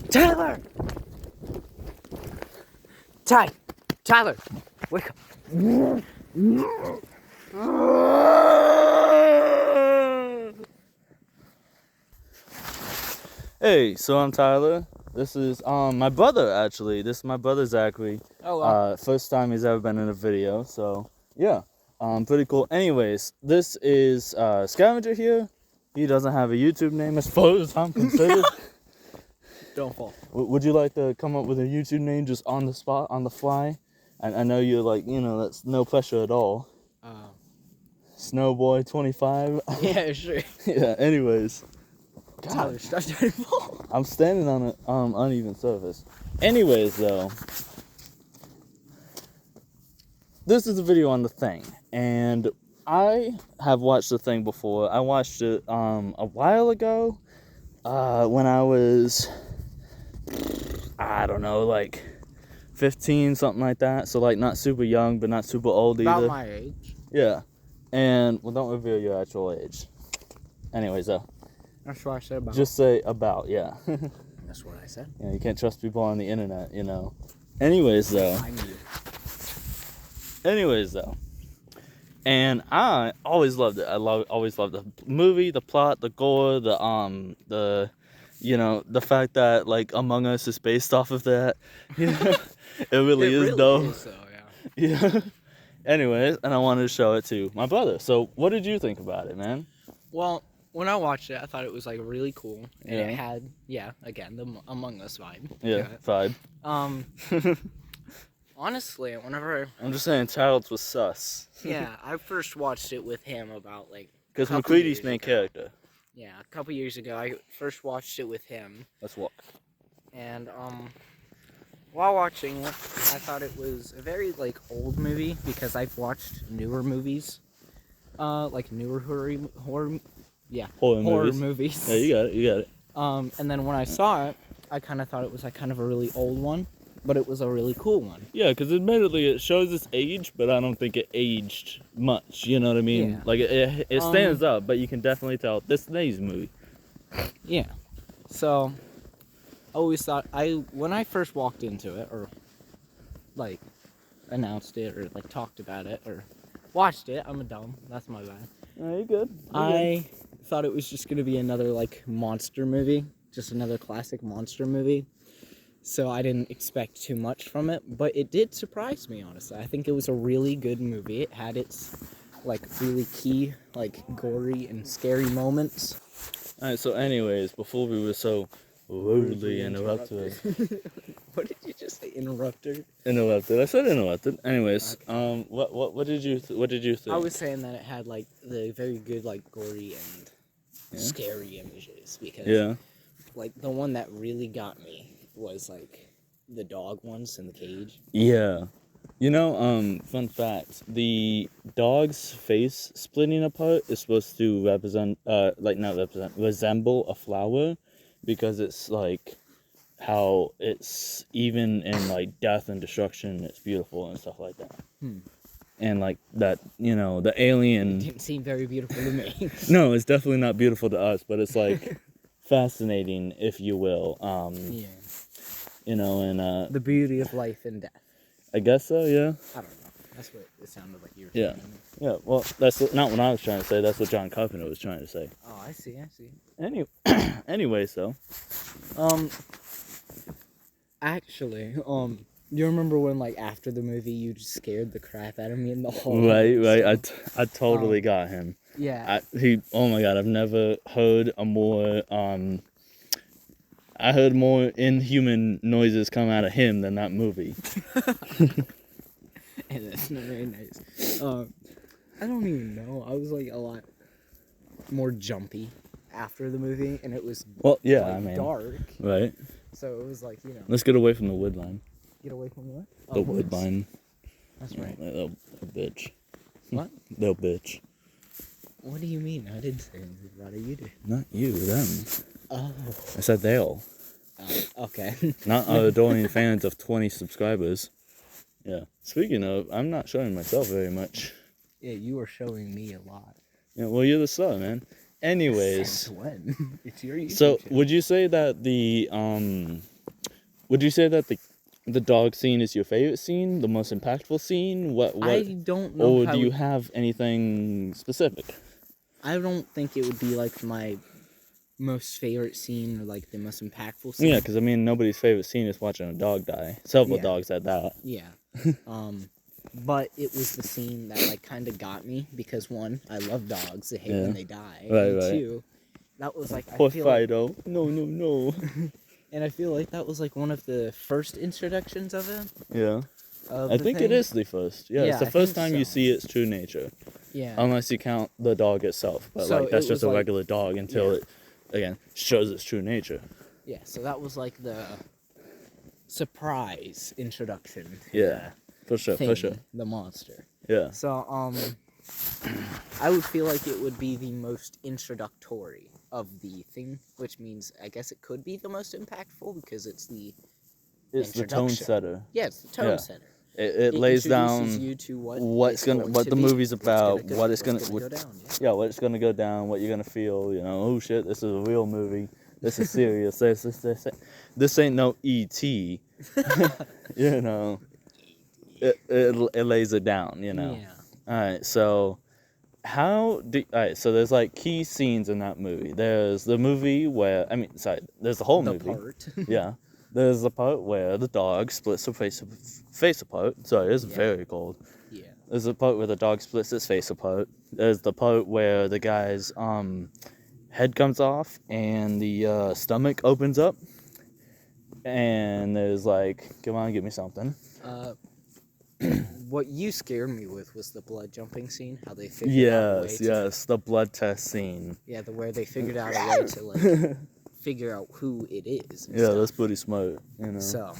Tyler! Tyler! Wake up! Hey, so I'm Tyler. This is my brother actually. This is my brother Zachary. Oh, wow. First time he's ever been in a video, so yeah. Pretty cool. Anyways, this is Scavenger here. He doesn't have a YouTube name as far as I'm considered. Don't fall. Would you like to come up with a YouTube name just on the spot, on the fly? I know you're like, that's no pressure at all. Snowboy25. Yeah, sure. Yeah, anyways. Tyler, stop trying to fall. I'm standing on an uneven surface. Anyways, though, this is a video on The Thing, and I have watched The Thing before. I watched it a while ago when I was, I don't know, like 15, something like that. So like not super young, but not super old either. About my age. Yeah, and well, don't reveal your actual age. Anyways, though. That's what I said about. Just say about, yeah. That's what I said. Yeah, you can't trust people on the internet, Anyways, though. I knew. Anyways, though. And I always loved it. Always loved the movie, the plot, the gore, the fact that like Among Us is based off of that. It really is dope. Is, though, yeah. Yeah. Anyways, and I wanted to show it to my brother. So, what did you think about it, man? Well, when I watched it, I thought it was like really cool, and Yeah. it had, again, the Among Us vibe. Yeah, vibe. Honestly, whenever I'm just saying, Childs was sus. I first watched it with him about like. Because couple McCready's years main ago. character. Yeah, a couple years ago, I first watched it with him, Let's walk. and while watching it, I thought it was a very like old movie because I've watched newer movies, like newer horror movies. Yeah, you got it. And then when I saw it, I kind of thought it was like kind of a really old one, but it was a really cool one. Yeah, because admittedly it shows its age, but I don't think it aged much. You know what I mean? Yeah. Like it stands up, but you can definitely tell this today's movie. Yeah. So, I always thought when I first walked into it, or like announced it, or like talked about it, or watched it. I'm a dumb. That's my bad. No, you're good. I thought it was just gonna be another like monster movie, just another classic monster movie. So I didn't expect too much from it, but it did surprise me, honestly. I think it was a really good movie. It had its like really key, like gory and scary moments. All right. So, anyways, before we were so rudely interrupted. What did you just say? Interrupter? Interrupted. I said interrupted. Anyways, okay. What did you think? I was saying that it had like the very good like gory and scary images because like the one that really got me was like the dog ones in the cage. Yeah. Fun fact, the dog's face splitting apart is supposed to resemble a flower, because it's like how it's even in like death and destruction, it's beautiful and stuff like that. And like that, the alien. It didn't seem very beautiful to me. No, it's definitely not beautiful to us, but it's like fascinating, if you will. And the beauty of life and death. I guess so, yeah. I don't know. That's what it sounded like you were Yeah. saying. Yeah, well, that's not what I was trying to say. That's what John Carpenter was trying to say. Oh, I see. Anyway, so. Actually, you remember when like after the movie you just scared the crap out of me in the hall? Right. I totally got him. Yeah. Oh my God, I've never heard I heard more inhuman noises come out of him than that movie. And that's not very nice. I don't even know. I was like a lot more jumpy after the movie, and it was dark. Right. So it was like, Let's get away from the wood line. Get away from what? The wood line. That's right. They'll bitch. What? They'll bitch. What do you mean? I didn't say anything about it. You did. Not you, them. Oh. I said they'll. Okay. Not adoring fans of 20 subscribers. Yeah. Speaking of, I'm not showing myself very much. Yeah, you are showing me a lot. Yeah, well, you're the star, man. Anyways. Since when? It's your YouTube So, channel. would you say that the Would you say that the dog scene is your favorite scene, the most impactful scene? What? I don't know. Or do you have anything specific? I don't think it would be like my most favorite scene or like the most impactful scene. Yeah, because I mean, nobody's favorite scene is watching a dog die. Several Yeah. dogs at that. Yeah. But it was the scene that like kind of got me because one, I love dogs. I hate when they die. Right, and right. two, that was like Poor I feel like, Fido. No. and I feel like that was like one of the first introductions of it. Yeah. Of I the think thing. it is the first. Yeah, Yeah, it's the I first think time you so. see its true nature. Yeah. Unless you count the dog itself. But So like that's it just was a like- regular dog until yeah. it, again, shows its true nature. Yeah. So that was like the surprise introduction. To Yeah. For sure, the for thing, sure. The monster. Yeah. So I would feel like it would be the most introductory of the thing, which means I guess it could be the most impactful because it's the It's the tone introduction. setter. yeah, it's the tone Yeah. setter. It lays introduces down you to what it's the to be, movie's what's about, gonna what it's what's gonna- go down. Yeah. yeah, what's gonna go down, what you're gonna feel, you know, oh shit, this is a real movie. This is serious. This ain't no E.T. You know. It lays it down, you know. Yeah. Alright, so alright, so there's like key scenes in that movie. There's the movie where there's the whole The movie. part. Yeah. There's the part where the dog splits her face apart. Sorry, it's Yeah. very cold. Yeah. There's the part where the dog splits its face apart. There's the part where the guy's head comes off and the stomach opens up. And there's like, come on, give me something. What you scared me with was the blood jumping scene. How they figured out a way to, Yes, the blood test scene. Yeah, where they figured out a way to like figure out who it is. And Yeah, stuff. that's pretty smart, you know. So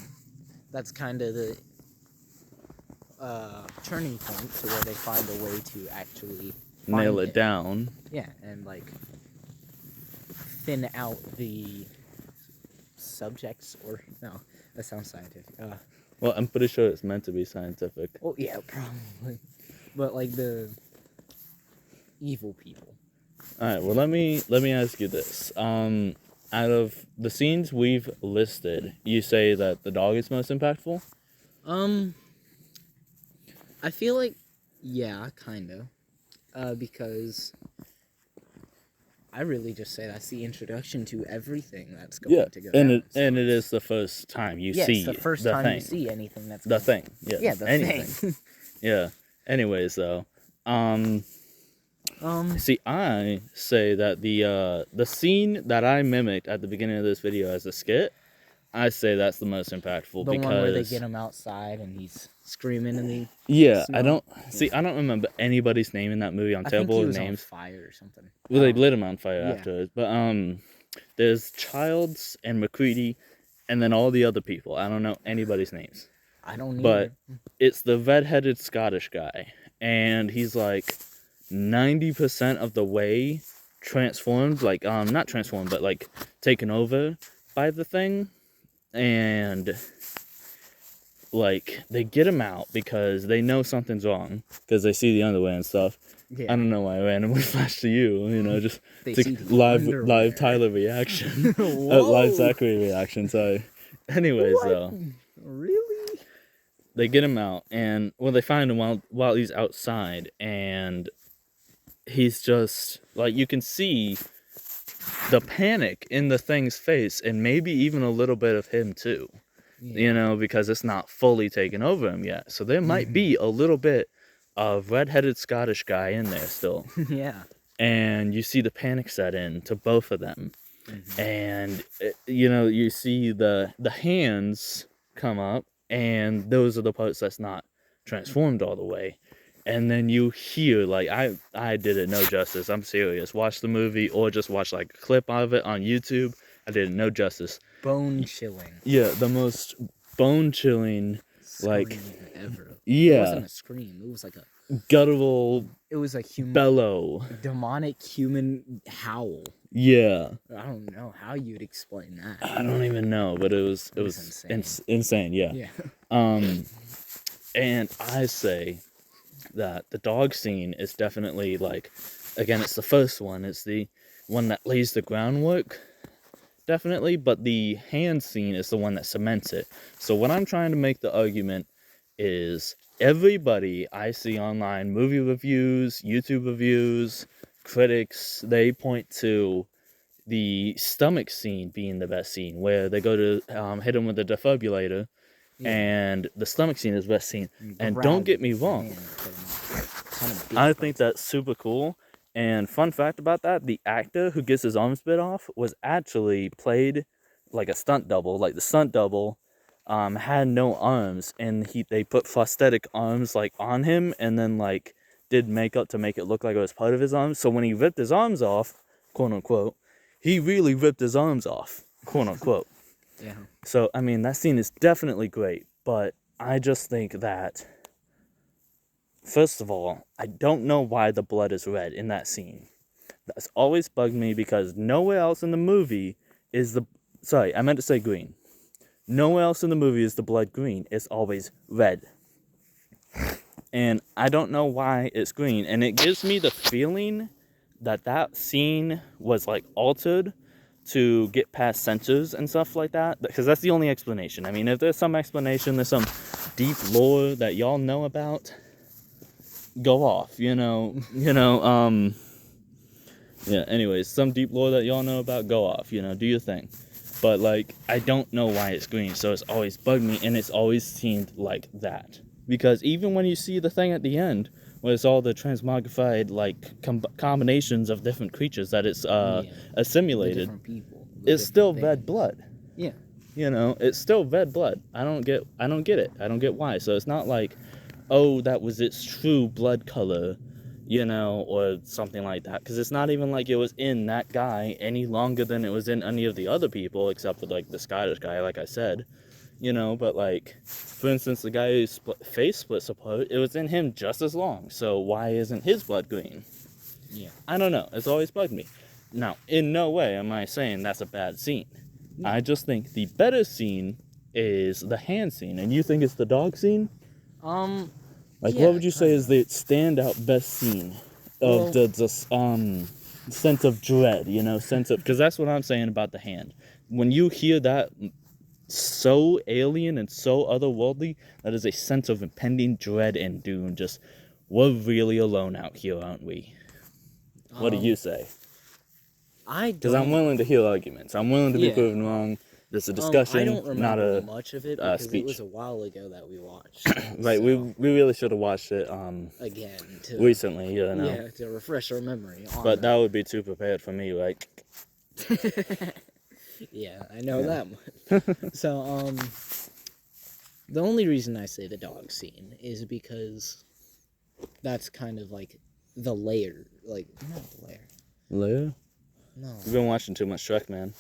that's kind of the turning point to where they find a way to actually Nail find it down. Yeah, and like thin out the subjects, or no, that sounds scientific. Well, I'm pretty sure it's meant to be scientific. Well, yeah, probably, but like the evil people. All right. Well, let me ask you this. Out of the scenes we've listed, you say that the dog is most impactful. I feel like, yeah, kind of, because I really just say that's the introduction to everything that's going to go and down. it is the first time you Yes, see the first the time thing. you see anything that's The going thing. Yeah. Yeah, the anything. thing. Yeah. Anyways, though, see, I say that the scene that I mimicked at the beginning of this video as a skit, I say that's the most impactful the because one where they get him outside and he's screaming in the yeah, snow. I don't remember anybody's name in that movie. I'm I think terrible he with was names. on fire or something. Well, they lit him on fire Yeah. afterwards. But there's Childs and McCready, and then all the other people. I don't know anybody's names. I don't But either. it's the red-headed Scottish guy, and he's like 90% of the way transformed, like not transformed, but like taken over by the thing, and like they get him out because they know something's wrong because they see the underwear and stuff. Yeah. I don't know why I randomly flashed to you know, just They to see the live underwear. Tyler reaction, Whoa. live Zachary reaction. Sorry. Anyways, What? though, Really? they get him out, and they find him while he's outside, and he's just like, you can see the panic in the thing's face, and maybe even a little bit of him too. You know, because it's not fully taken over him yet. So there might be a little bit of red-headed Scottish guy in there still. Yeah. And you see the panic set in to both of them. Mhm. And, you know, you see the hands come up, and those are the parts that's not transformed all the way. And then you hear, like, I did it no justice. I'm serious. Watch the movie or just watch, like, a clip of it on YouTube. I did it no justice. Bone chilling. Yeah, the most bone-chilling, like, Scream ever. It yeah, wasn't a scream. It was like a. guttural It was a human. bellow. Demonic human howl. Yeah, I don't know how you'd explain that. I don't even know, but it was insane. insane. Yeah. Yeah. And I say that the dog scene is definitely, like, again, it's the first one. It's the one that lays the groundwork. definitely, but the hand scene is the one that cements it. So what I'm trying to make the argument is everybody I see online, movie reviews, YouTube reviews, critics, they point to the stomach scene being the best scene, where they go to hit him with the defibrillator, and the stomach scene is the best scene. And don't get me wrong, I think that's super cool. And fun fact about that, the actor who gets his arms bit off was actually played like a stunt double. Like the stunt double had no arms, and they put prosthetic arms like on him, and then like did makeup to make it look like it was part of his arms. So when he ripped his arms off, quote unquote, he really ripped his arms off, quote unquote. Yeah. So I mean, that scene is definitely great, but I just think that, first of all, I don't know why the blood is red in that scene. That's always bugged me, because nowhere else in the movie is sorry, I meant to say green. Nowhere else in the movie is the blood green. It's always red. And I don't know why it's green. And it gives me the feeling that that scene was like altered to get past censors and stuff like that, because that's the only explanation. I mean, if there's some explanation, there's some deep lore that y'all know about, go off, yeah, anyways, some deep lore that y'all know about, go off, do your thing. But like, I don't know why it's green, so it's always bugged me, and it's always seemed like that, because even when you see the thing at the end where it's all the transmogrified like combinations of different creatures that it's assimilated, Different people, it's still things. red blood. Yeah. It's still red blood. I don't get it. I don't get why. So it's not like, oh, that was its true blood color, or something like that. Because it's not even like it was in that guy any longer than it was in any of the other people, except for like the Scottish guy, like I said. But like, for instance, the guy whose face splits apart, it was in him just as long. So why isn't his blood green? Yeah. I don't know. It's always bugged me. Now, in no way am I saying that's a bad scene. No. I just think the better scene is the hand scene. And you think it's the dog scene? Like, yeah, what would you say is the standout best scene of the sense of dread, sense of... Because that's what I'm saying about the hand. When you hear that so alien and so otherworldly, that is a sense of impending dread and doom. Just, we're really alone out here, aren't we? What do you say? Because I'm willing to hear arguments. I'm willing to be proven wrong. This is a discussion, I don't remember not a much of it because speech. it was a while ago that we watched. Right, so. we really should have watched it again recently, Yeah, to refresh our memory. But that would be too prepared for me, like. Yeah, I know that much. So, the only reason I say the dog scene is because that's kind of like the layer, like, not the layer. Layer? No. You've been watching too much Shrek, man.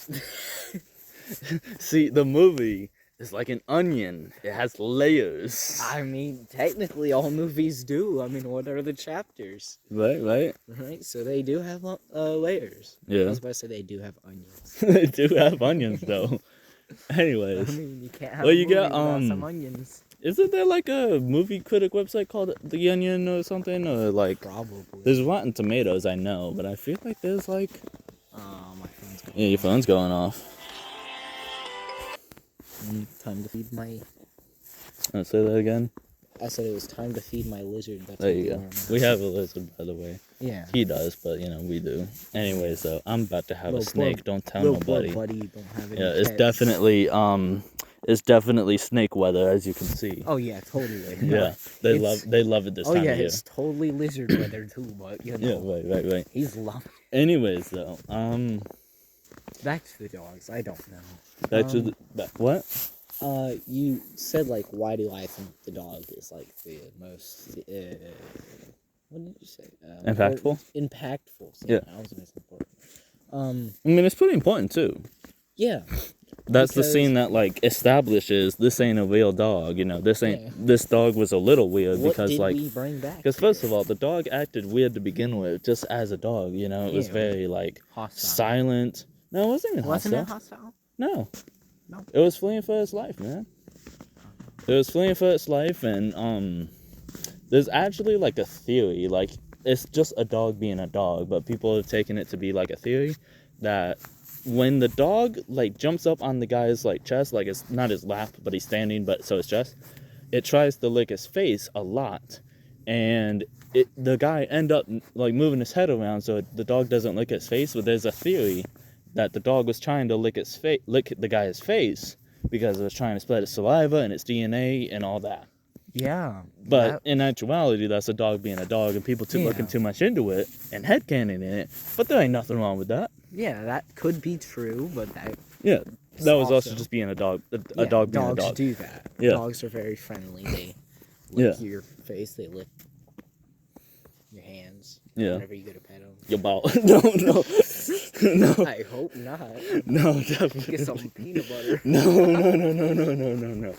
See, the movie is like an onion. It has layers. I mean, technically all movies do. I mean, what are the chapters? Right. Right, so they do have layers. Yeah. I was about to say they do have onions. They do have onions, though. Anyways. I mean, you can't have a movie without some onions. Isn't there like a movie critic website called The Onion or something? Or like... Probably. There's Rotten Tomatoes, I know, but I feel like there's like... my phone's going off. Yeah, your phone's going off. Time to feed my... Say that again? I said it was time to feed my lizard. That's there you go. We have a lizard, by the way. Yeah. He does, but, we do. Anyway, so I'm about to have a snake. Don't tell nobody. Buddy, don't have any it's pets. definitely snake weather, as you can see. Oh, yeah, totally. Yeah, they love it this time of year. Oh, yeah, it's totally lizard weather, too, but, Yeah, right. He's loving it. Anyways, though, Back to the dogs. I don't know. Back to the... What? You said, like, why do I think the dog is, like, the most, what did you say? Impactful? Impactful. Yeah. I was going to say important. I mean, it's pretty important, too. Yeah. That's the scene that, like, establishes this ain't a real dog, this dog was a little weird because, like... What did we bring back? Because, first of all, the dog acted weird to begin with, just as a dog, it was very, like, hostile. Silent. No, it wasn't even hostile. Wasn't it hostile? No. No. It was fleeing for its life, man. It was fleeing for its life, and, there's actually, like, a theory, like, it's just a dog being a dog, but people have taken it to be, like, a theory that when the dog like jumps up on the guy's like chest, like it's not his lap, but he's standing, but so his chest, it tries to lick his face a lot, and the guy end up like moving his head around so the dog doesn't lick his face. But there's a theory that the dog was trying to lick the guy's face because it was trying to spread its saliva and its DNA and all that. Yeah. But in actuality, that's a dog being a dog, and people looking too much into it and headcanoning it. But there ain't nothing wrong with that. Yeah, that could be true, but that that was also just being a dog. A dog being a dog. Dogs do that. Yeah. Dogs are very friendly. They lick your face. They lick your hands. Yeah. Whenever you go to pet them. Your ball. No. I hope not. No, definitely. Get some peanut butter. No.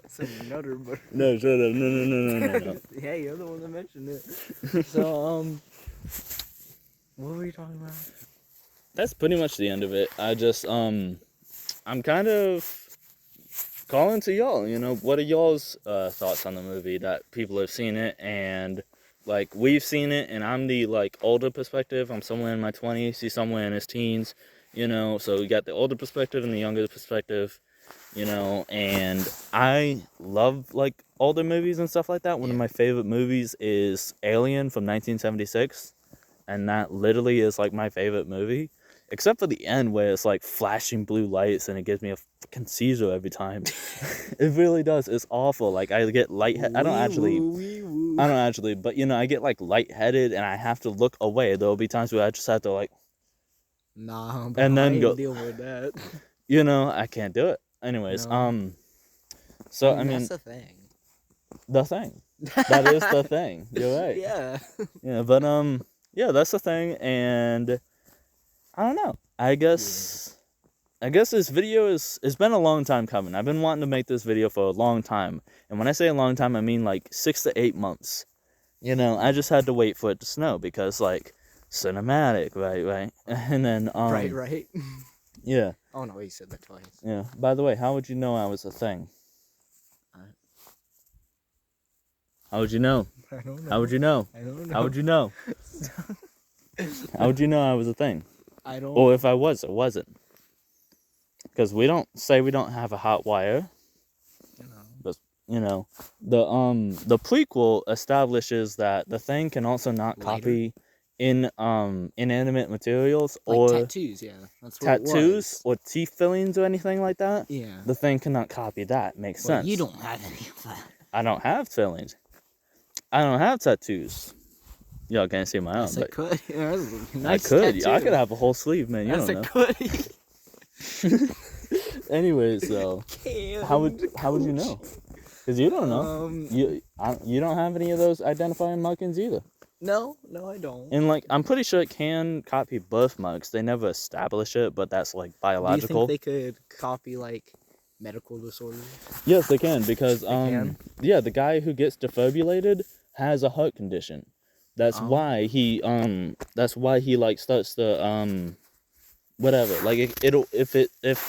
Some nutter butter. No, shut up. No. Hey, you're the one that mentioned it. So, what were you talking about? That's pretty much the end of it. I just, I'm kind of calling to y'all, what are y'all's thoughts on the movie, that people have seen it, and, like, we've seen it, and I'm the, like, older perspective. I'm somewhere in my 20s, he's somewhere in his teens, so we got the older perspective and the younger perspective, and I love, like, older movies and stuff like that. One of my favorite movies is Alien from 1976, and that literally is, like, my favorite movie. Except for the end where it's like flashing blue lights and it gives me a fucking seizure every time. It really does. It's awful. Like I get lightheaded. I don't actually, but I get like lightheaded and I have to look away. There'll be times where I just have to like, nah, but and then go deal with that. I can't do it. Anyways, No. so That's the thing. The thing. That is the thing. You're right. Yeah. Yeah, but that's the thing, and I don't know. I guess this video it's been a long time coming. I've been wanting to make this video for a long time. And when I say a long time, I mean like 6 to 8 months. I just had to wait for it to snow because like cinematic, right? And then Right. Yeah. Oh no, you said that twice. Yeah. By the way, how would you know I was a thing? How would you know? I don't know. How would you know? I don't know. How would you know? How would you know I was a thing? I don't. Or if I was or wasn't. Because we don't have a hot wire. But the prequel establishes that the thing can also not copy inanimate materials like or tattoos, yeah. That's what tattoos or teeth fillings or anything like that. Yeah. The thing cannot copy that. Makes sense. You don't have any of that. I don't have fillings. I don't have tattoos. Y'all can't see my arm, but could. Yeah, nice I could. tattoo. I could have a whole sleeve, man. You don't know. Could. Anyways, though, how would you know? Because you don't know. You don't have any of those identifying markings either. No, I don't. And like, I'm pretty sure it can copy birthmarks. They never establish it, but that's like biological. Do you think they could copy like medical disorders? Yes, they can because can? yeah, the guy who gets defibrillated has a heart condition. That's why he like starts the whatever, like if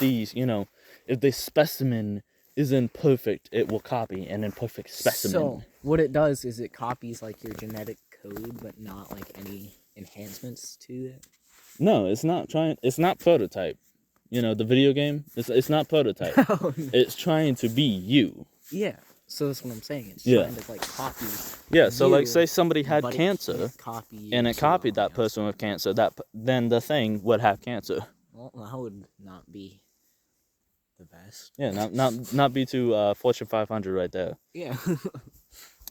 the specimen is imperfect, it will copy an imperfect specimen. So what it does is it copies like your genetic code, but not like any enhancements to it. No, it's not prototype. The video game. It's not prototype. Oh, no. It's trying to be you. Yeah. So that's what I'm saying. It's Yeah. trying to like copy. Yeah. So you, like, say somebody had but it cancer, can't copy you and it to copied that somebody else. person with cancer. Then the thing would have cancer. Well, that would not be the best. Yeah. Not be to Fortune 500 right there. Yeah.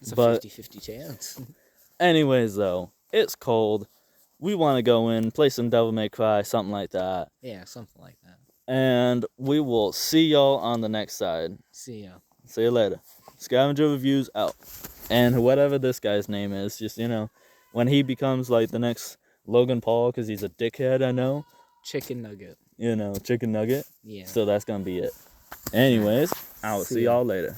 It's a But- 50-50 chance. Anyways, though, it's cold. We want to go in, play some Devil May Cry, something like that. Yeah, something like that. And we will see y'all on the next side. See ya. See you later. Scavenger Reviews out. And whatever this guy's name is, just, when he becomes like the next Logan Paul, because he's a dickhead, I know. Chicken nugget. Chicken nugget. Yeah. So that's going to be it. Anyways, I will see y'all later.